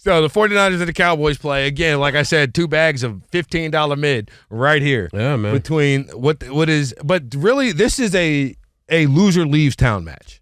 So the 49ers and the Cowboys play. Again, like I said, 2 bags of $15 mid right here. Yeah, man. Between what is – but really this is a loser leaves town match.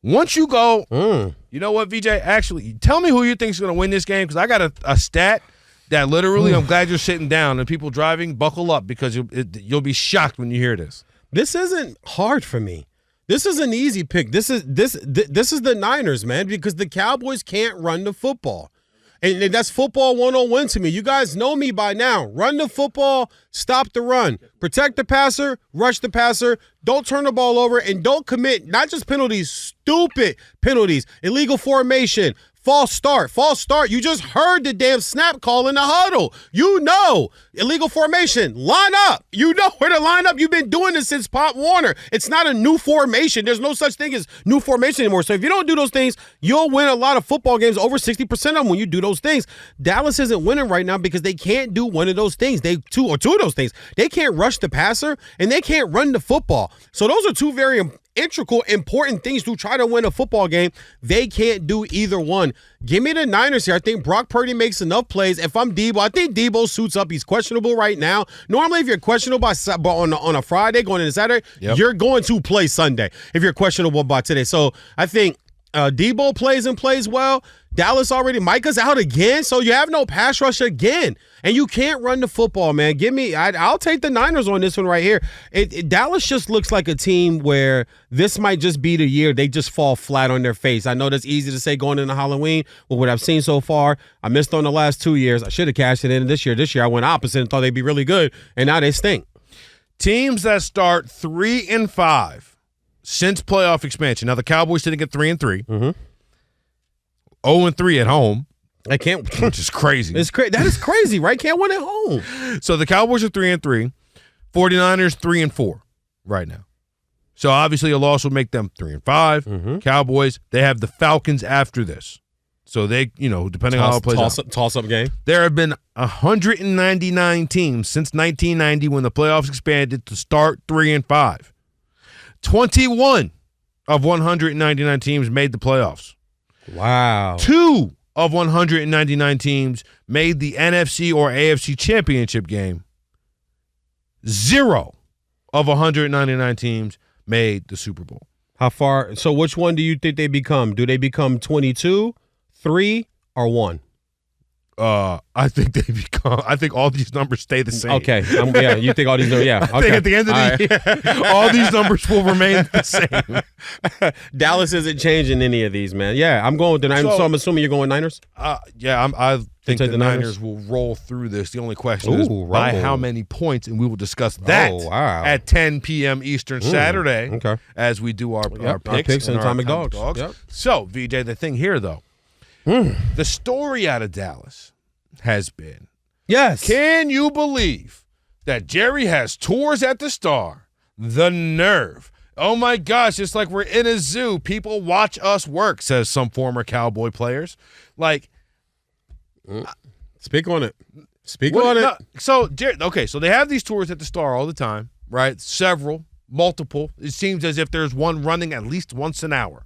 Once you go, you know what, VJ? Actually, tell me who you think is going to win this game because I got a stat that literally I'm glad you're sitting down and people driving, buckle up because you'll be shocked when you hear this. This isn't hard for me. This is an easy pick. This is the Niners, man, because the Cowboys can't run the football. And that's football 101 to me. You guys know me by now. Run the football, stop the run. Protect the passer, rush the passer. Don't turn the ball over, and don't commit not just penalties, stupid penalties, illegal formation, false start. You just heard the damn snap call in the huddle. You know. Illegal formation. Line up. You know where to line up. You've been doing this since Pop Warner. It's not a new formation. There's no such thing as new formation anymore. So if you don't do those things, you'll win a lot of football games, over 60% of them when you do those things. Dallas isn't winning right now because they can't do one of those things. Two of those things. They can't rush the passer, and they can't run the football. So those are two very integral, important things to try to win a football game. They can't do either one. Give me the Niners here. I think Brock Purdy makes enough plays. If I'm Debo, I think Debo suits up. He's questionable right now. Normally, if you're questionable on a Friday going into Saturday, you're going to play Sunday if you're questionable by today. So I think Debo plays well. Dallas already. Micah's out again, so you have no pass rush again. And you can't run the football, man. I'll take the Niners on this one right here. Dallas just looks like a team where this might just be the year they just fall flat on their face. I know that's easy to say going into Halloween, but what I've seen so far, I missed on the last 2 years. I should have cashed it in this year. This year I went opposite and thought they'd be really good, and now they stink. Teams that start 3-5 since playoff expansion. Now the Cowboys didn't get 3-3. 0-3 at home. I can't, which is crazy. That is crazy, right? Can't win at home. So the Cowboys are 3-3, 49ers 3-4 right now. So obviously a loss will make them 3-5. Cowboys, they have the Falcons after this. So they, depending on how it plays out. Toss-up game. There have been 199 teams since 1990 when the playoffs expanded to start 3-5. 21 of 199 teams made the playoffs. Wow. 2 of 199 teams made the NFC or AFC championship game. 0 of 199 teams made the Super Bowl. How far? So which one do you think they become? Do they become 22, 3, or 1? I think all these numbers stay the same. Okay. You think all these numbers, yeah. Okay. I think at the end of the year, all these numbers will remain the same. Dallas isn't changing any of these, man. Yeah, I'm going with the Niners. So I'm assuming you're going Niners? I think the Niners will roll through this. The only question is by how many points, and we will discuss that at 10 p.m. Eastern Saturday as we do our picks and Atomic Dogs. Yep. So, VJ, the thing here, though, the story out of Dallas has been, yes, can you believe that Jerry has tours at the Star? The nerve. Oh, my gosh, it's like we're in a zoo. People watch us work, says some former Cowboy players. Like, speak on it. Speak on it. So they have these tours at the Star all the time, right? Multiple. It seems as if there's one running at least once an hour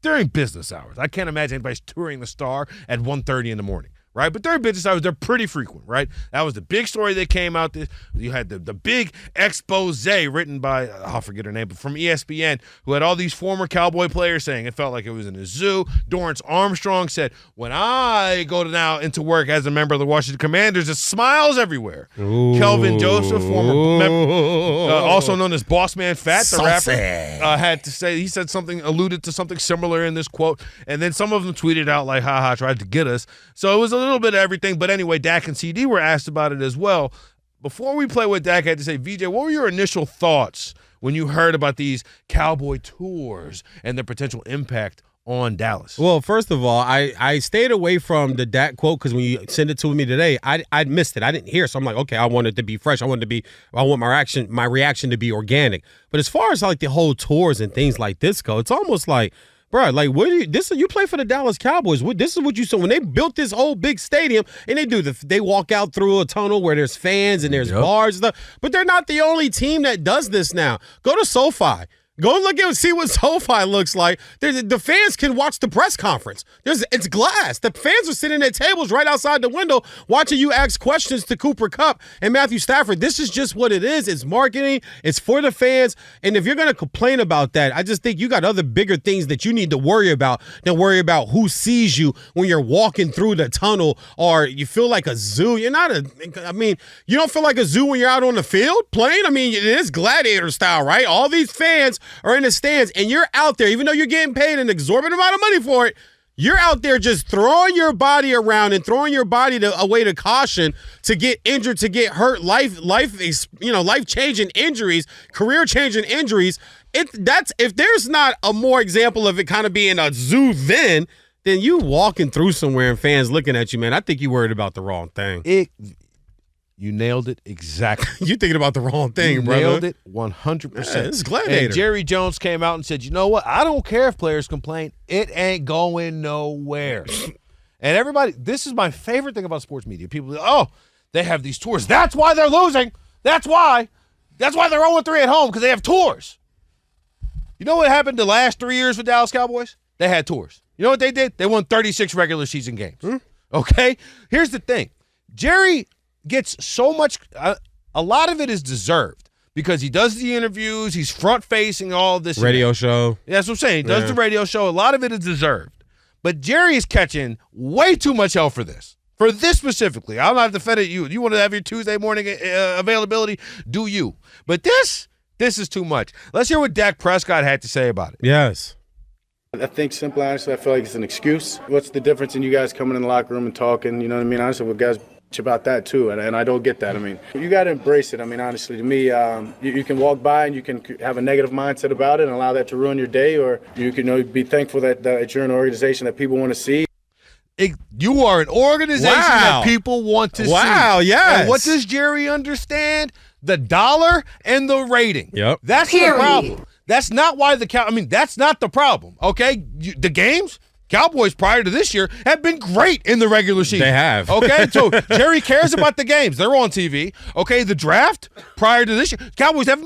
during business hours. I can't imagine anybody's touring the Star at 1:30 in the morning. Right, but during business hours, they're pretty frequent, right? That was the big story that came out. You had the big expose written by, I'll forget her name, but from ESPN, who had all these former Cowboy players saying it felt like it was in a zoo. Dorrance Armstrong said, when I go now into work as a member of the Washington Commanders, there's smiles everywhere. Ooh. Kelvin Joseph, former member, also known as Boss Man Fat, the rapper, had to say, he said alluded to something similar in this quote, and then some of them tweeted out like, haha, tried to get us. So it was a little bit of everything, but anyway, Dak and CD were asked about it as well. Before we play what Dak had to say, VJ, what were your initial thoughts when you heard about these Cowboy tours and their potential impact on Dallas? Well, first of all, I stayed away from the Dak quote because when you sent it to me today, I missed it. I didn't hear, so I'm like, okay, I want it to be fresh. I want my reaction to be organic. But as far as like the whole tours and things like this go, it's almost like, bro, like you play for the Dallas Cowboys. This is what you saw when they built this whole big stadium, and they walk out through a tunnel where there's fans and there's bars and stuff. But they're not the only team that does this now. Go to SoFi. Go look and see what SoFi looks like. The fans can watch the press conference. It's glass. The fans are sitting at tables right outside the window watching you ask questions to Cooper Kupp and Matthew Stafford. This is just what it is. It's marketing. It's for the fans. And if you're going to complain about that, I just think you got other bigger things that you need to worry about than worry about who sees you when you're walking through the tunnel or you feel like a zoo. You don't feel like a zoo when you're out on the field playing. I mean, it is gladiator style, right? All these fans are in the stands, and you're out there, even though you're getting paid an exorbitant amount of money for it, you're out there just throwing your body around and throwing your body away to caution to get injured, to get hurt, life-changing injuries, career-changing injuries. If there's not a more example of it kind of being a zoo then you walking through somewhere and fans looking at you, man, I think you worried about the wrong thing. You nailed it exactly. You thinking about the wrong thing, brother. Nailed it 100%. This is gladiator. And Jerry Jones came out and said, you know what? I don't care if players complain. It ain't going nowhere. And everybody, this is my favorite thing about sports media. People say, they have these tours. That's why they're losing. That's why they're 0-3 at home, because they have tours. You know what happened the last 3 years for Dallas Cowboys? They had tours. You know what they did? They won 36 regular season games. Okay? Here's the thing. Jerry gets so much, a lot of it is deserved because he does the interviews, he's front-facing all of this. Radio show. Yeah, that's what I'm saying. He does the radio show. A lot of it is deserved. But Jerry is catching way too much hell for this. For this specifically. I'm not defending you. You want to have your Tuesday morning availability? Do you. But this is too much. Let's hear what Dak Prescott had to say about it. Yes. I think simply, honestly, I feel like it's an excuse. What's the difference in you guys coming in the locker room and talking? You know what I mean? Honestly, with guys about that too, and I don't get that. I mean, you got to embrace it. I mean, honestly, to me, you can walk by and you can have a negative mindset about it and allow that to ruin your day, or you can be thankful that you're an organization that people want to see. You are an organization that people want to see. Wow, yes. And what does Jerry understand? The dollar and the rating. Yep. That's the problem. That's not why that's not the problem, okay? The games, Cowboys prior to this year have been great in the regular season. They have. Okay, so Jerry cares about the games. They're on TV. Okay, the draft prior to this year, Cowboys have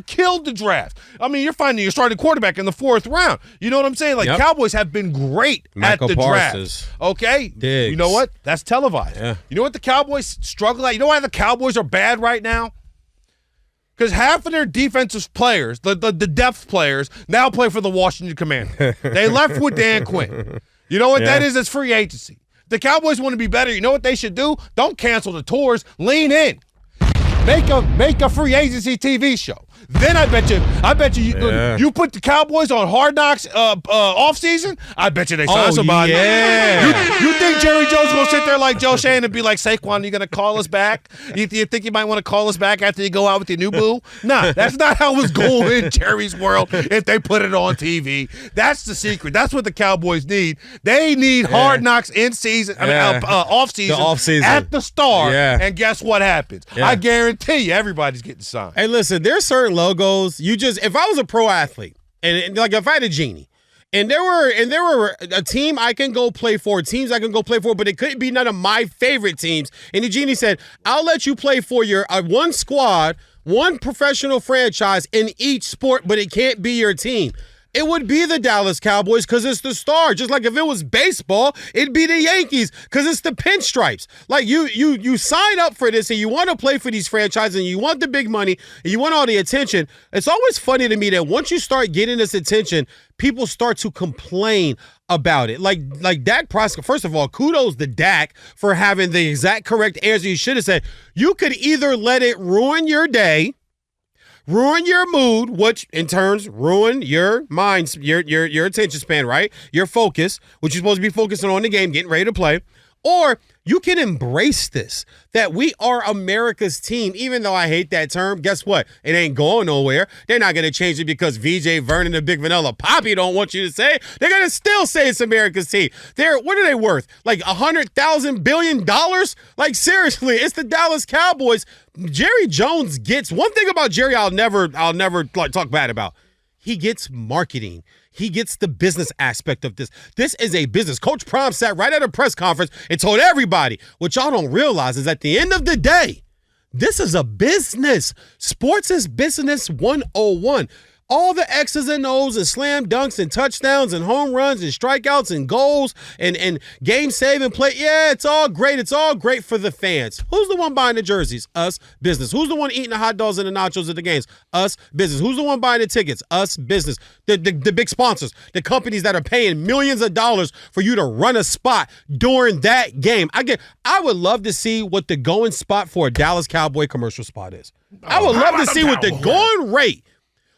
killed the draft. I mean, you're finding your starting quarterback in the 4th round. You know what I'm saying? Like, Cowboys have been great at the draft. Okay? Diggs. You know what? That's televised. Yeah. You know what the Cowboys struggle at? You know why the Cowboys are bad right now? Because half of their defensive players, the depth players, now play for the Washington Commanders. They left with Dan Quinn. You know what that is? It's free agency. The Cowboys want to be better. You know what they should do? Don't cancel the tours. Lean in. Make a free agency TV show. Then I bet you put the Cowboys on Hard Knocks off season. I bet you they sign somebody. Yeah. You think Jerry Jones gonna sit there like Joe Shane and be like, Saquon, you gonna call us back? You think you might want to call us back after you go out with your new boo? Nah, that's not how it's going in Jerry's world. If they put it on TV, that's the secret. That's what the Cowboys need. They need Hard Knocks in season. Off season at the start. Yeah. And guess what happens? I guarantee you, everybody's getting signed. Hey, listen, there's certain logos. If I was a pro athlete, and like if I had a genie, and there were a team I can go play for, teams I can go play for, but it couldn't be none of my favorite teams. And the genie said, I'll let you play for your one squad, one professional franchise in each sport, but it can't be your team. It would be the Dallas Cowboys because it's the star. Just like if it was baseball, it'd be the Yankees because it's the pinstripes. Like you sign up for this and you want to play for these franchises and you want the big money and you want all the attention. It's always funny to me that once you start getting this attention, people start to complain about it. Like Dak Prescott, first of all, kudos to Dak for having the exact correct answer. You should have said, you could either let it ruin your day, ruin your mood, which in turns ruin your mind, your attention span, right? Your focus, which you're supposed to be focusing on the game, getting ready to play. Or you can embrace this, that we are America's team. Even though I hate that term, guess what? It ain't going nowhere. They're not going to change it because VJ Vernon and Big Vanilla Poppy don't want you to say it. They're going to still say it's America's team. What are they worth? Like $100,000 billion? Like seriously, it's the Dallas Cowboys. Jerry Jones gets one thing about Jerry I'll never like talk bad about. He gets marketing. He gets the business aspect of this. This is a business. Coach Prime sat right at a press conference and told everybody, what y'all don't realize is at the end of the day, this is a business. Sports is business 101. all the X's and O's and slam dunks and touchdowns and home runs and strikeouts and goals and game-saving play. Yeah, it's all great. It's all great for the fans. Who's the one buying the jerseys? Us, business. Who's the one eating the hot dogs and the nachos at the games? Us, business. Who's the one buying the tickets? Us, business. The big sponsors, the companies that are paying millions of dollars for you to run a spot during that game. I would love to see what the going spot for a Dallas Cowboy commercial spot is. I would love to see what the going rate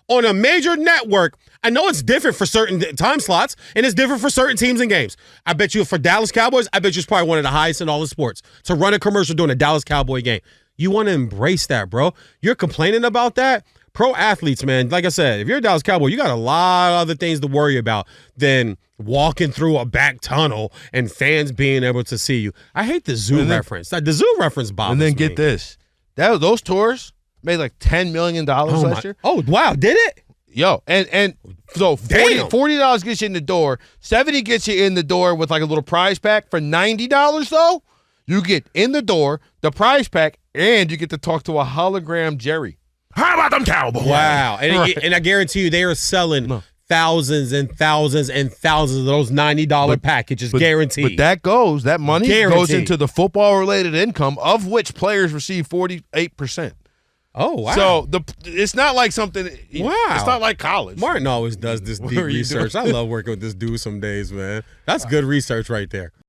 on a major network. I know it's different for certain time slots, and it's different for certain teams and games. I bet you for Dallas Cowboys, I bet you it's probably one of the highest in all of sports to run a commercial during a Dallas Cowboy game. You want to embrace that, bro. You're complaining about that? Pro athletes, man, like I said, if you're a Dallas Cowboy, you got a lot of other things to worry about than walking through a back tunnel and fans being able to see you. I hate the zoo reference. The zoo reference bothers me. And then get this. Those tours made like $10 million last year. Oh, wow. Did it? Yo, and so $40 gets you in the door. $70 gets you in the door with like a little prize pack. For $90, though, you get in the door, the prize pack, and you get to talk to a hologram Jerry. How about them Cowboys? Wow. And I guarantee you they are selling thousands and thousands and thousands of those $90 packages, guaranteed. But that money goes into the football-related income, of which players receive 48%. Oh, wow. So it's not like something. Wow. It's not like college. Martin always does this deep research. I love working with this dude some days, man. That's good research right there.